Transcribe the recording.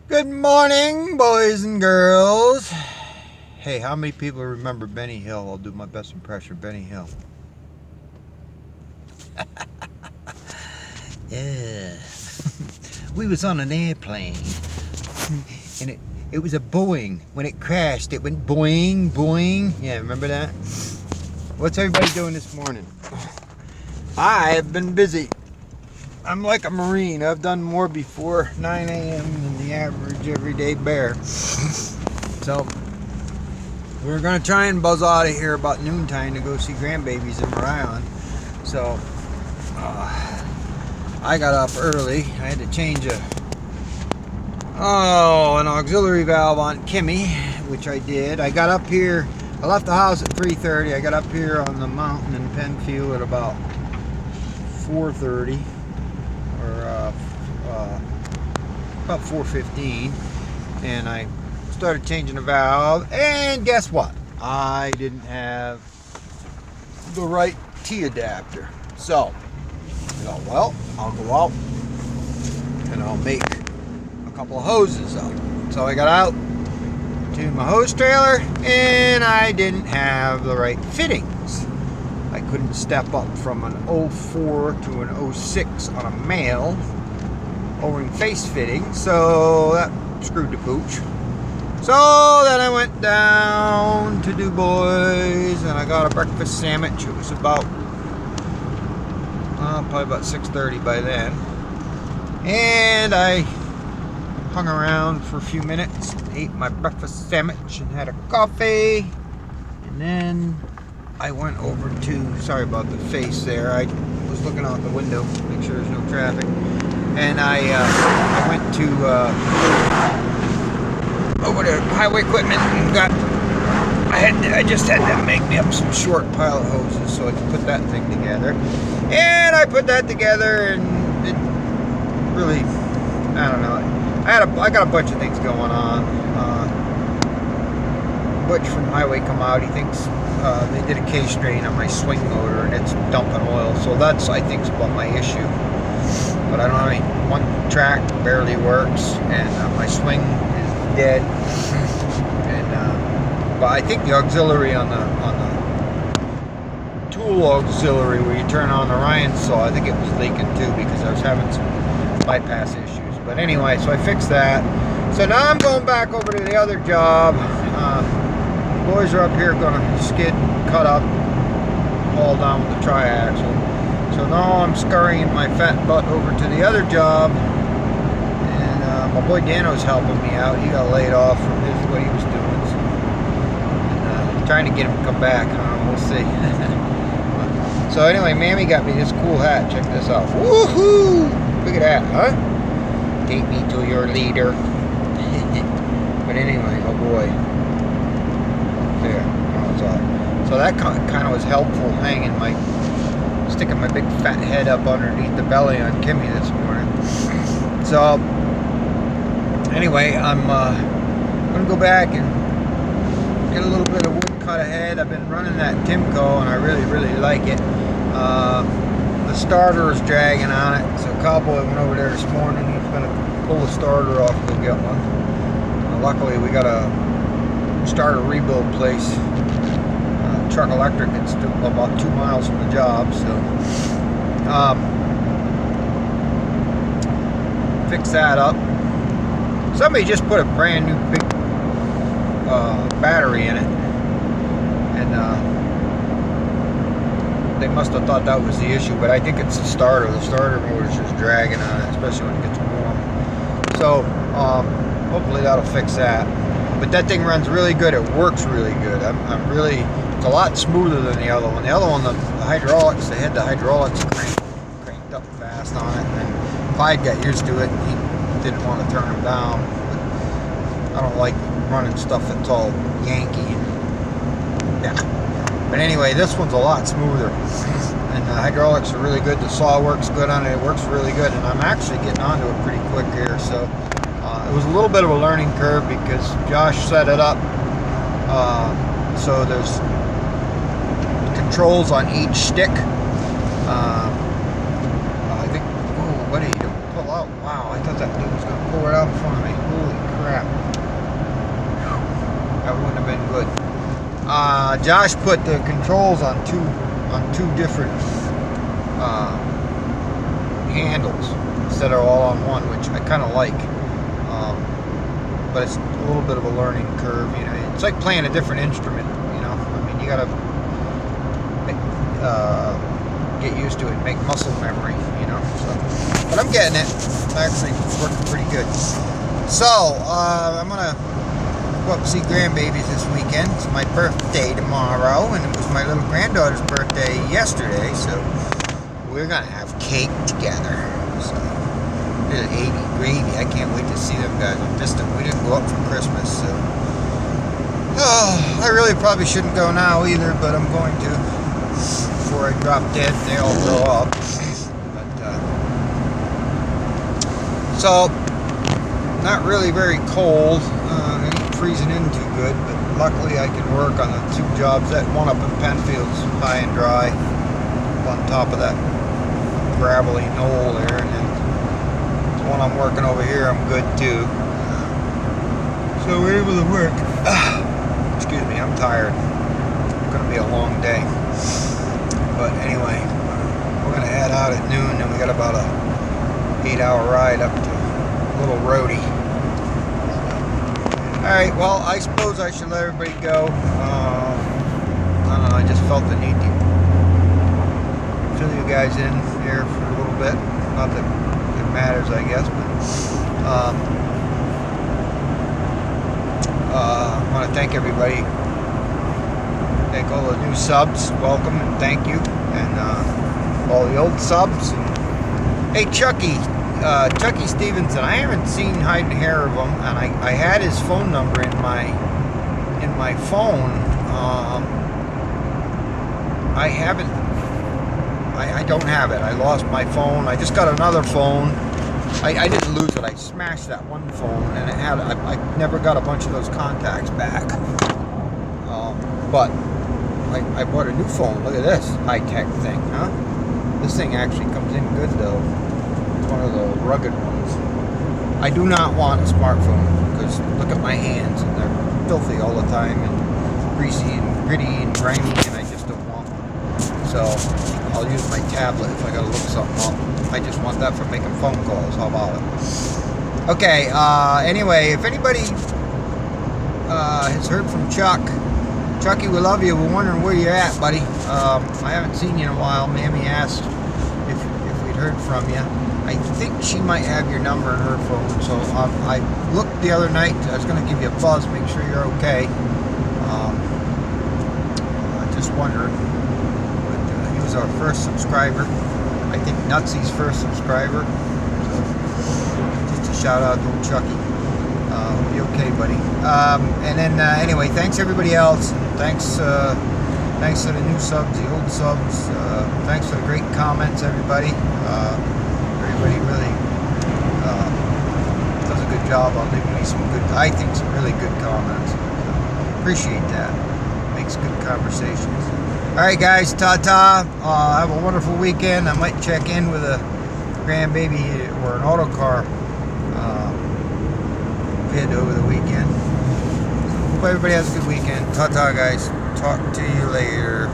Good morning, boys and girls. Hey, how many people remember Benny Hill? I'll do my best impression of Benny Hill. Yeah. We was on an airplane, and it was a Boeing. When it crashed, it went boing, boing. Yeah, remember that? What's everybody doing this morning? I have been busy. I'm like a Marine. I've done more before 9 a.m. than the average everyday bear. So, we're going to try and buzz out of here about noontime to go see grandbabies in Rhode Island. So, I got up early. I had to change an auxiliary valve on Kimmy, which I did. I got up here. I left the house at 3:30. I got up here on the mountain in Penfield at about 4:30. About 4:15, and I started changing the valve, and guess what? I didn't have the right T adapter. So I thought, well, I'll go out and I'll make a couple of hoses up. So I got out to my hose trailer, and I didn't have the right fittings. I couldn't step up from an 04 to an 06 on a male O-ring face fitting, so that screwed the pooch. So then I went down to Du Bois and I got a breakfast sandwich. It was about probably about 6:30 by then, and I hung around for a few minutes, ate my breakfast sandwich and had a coffee, and then I went over to, sorry about the face there, I was looking out the window, make sure there's no traffic, and I went to over to highway equipment and got, I just had to make me up some short pilot hoses so I could put that thing together, and I put that together, and it really, I don't know, I got a bunch of things going on. Butch from Highway come out, he thinks they did a case drain on my swing motor and it's dumping oil, so that's, I think, is what my issue. But I don't know, I mean, one track barely works, and my swing is dead. And but I think the auxiliary on the tool auxiliary where you turn on the Ryan saw, I think it was leaking too because I was having some bypass issues. But anyway, so I fixed that. So now I'm going back over to the other job. Boys are up here going to skid, cut up, haul down with the tri-axle. So now I'm scurrying my fat butt over to the other job, and my boy Dano's helping me out. He got laid off from what he was doing, so, and trying to get him to come back. We'll see. So anyway, Mammy got me this cool hat. Check this out. Woohoo! Look at that, huh? Take me to your leader. But anyway, oh boy. There. So that kind of was helpful, sticking my big fat head up underneath the belly on Kimmy this morning. So anyway, I'm gonna go back and get a little bit of wood cut ahead. I've been running that Timco and I really like it. The starter is dragging on it, so Cowboy went over there this morning. He's gonna pull the starter off and go get one. Luckily we got a starter rebuild place, Truck Electric. It's about 2 miles from the job, so fix that up. Somebody just put a brand new big battery in it, and they must have thought that was the issue, but I think it's the starter. The starter motor's just dragging on it, especially when it gets warm. So hopefully that'll fix that. But that thing runs really good. It works really good. It's a lot smoother than the other one. The other one, the hydraulics, they had the hydraulics cranked up fast on it. And Clyde got used to it. He didn't want to turn them down. But I don't like running stuff that's all Yankee. Yeah. But anyway, this one's a lot smoother. And the hydraulics are really good. The saw works good on it. It works really good. And I'm actually getting onto it pretty quick here. So it was a little bit of a learning curve because Josh set it up so there's controls on each stick. I think, oh buddy, don't pull out. Wow, I thought that dude was going to pull it out in front of me. Holy Josh put the controls on two different handles instead of all on one, which I kind of like. But it's a little bit of a learning curve, you know. It's like playing a different instrument, you know. I mean, you gotta get used to it, make muscle memory, you know. So, but I'm getting it. Actually, it's working pretty good. So I'm gonna go up and see grandbabies this weekend. It's my birthday tomorrow, and it was my little granddaughter's birthday yesterday. So we're gonna have cake together. So. Little 80 gravy. I can't wait to see them guys. I'm distant. We didn't go up for Christmas, so. Oh, I really probably shouldn't go now either, but I'm going to before I drop dead and they all blow up. But so not really very cold. It ain't freezing in too good, but luckily I can work on the two jobs. That one up in Penfield's high and dry, on top of that gravelly knoll there, and then one I'm working over here, I'm good too. So we're able to work. Excuse me, I'm tired. It's gonna be a long day. But anyway, we're gonna head out at noon, and we got about a 8-hour ride up to Little Roadie. Alright, well, I suppose I should let everybody go. I don't know, I just felt the need to fill you guys in here for a little bit. Not that matters, I guess, but I want to thank everybody, thank all the new subs, welcome and thank you, and all the old subs. And, hey, Chucky Stevenson, I haven't seen hide and hair of him, and I had his phone number in my phone. I don't have it. I lost my phone. I just got another phone. I didn't lose it. I smashed that one phone, and I never got a bunch of those contacts back. But I bought a new phone. Look at this high-tech thing, huh? This thing actually comes in good, though. It's one of the rugged ones. I do not want a smartphone, because look at my hands, and they're filthy all the time, and greasy and gritty and grimy, and I just don't want one. So I'll use my tablet if I gotta look something up. I just want that for making phone calls. How about it? Okay, anyway, if anybody has heard from Chucky, we love you. We're wondering where you're at, buddy. I haven't seen you in a while. Mammy asked if we'd heard from you. I think she might have your number in her phone, so I looked the other night. I was going to give you a buzz, make sure you're okay. Just wondering. But he was our first subscriber. I think Nutsy's first subscriber. So just a shout out to old Chucky. Hope you're okay, buddy. And then anyway, thanks everybody else. Thanks to the new subs, the old subs. Thanks for the great comments, everybody. Everybody really does a good job on leaving me some good, I think, some really good comments. So, appreciate that. Makes good conversations. Alright guys, ta-ta. Have a wonderful weekend. I might check in with a grandbaby or an auto car vid over the weekend. So, hope everybody has a good weekend. Ta-ta guys. Talk to you later.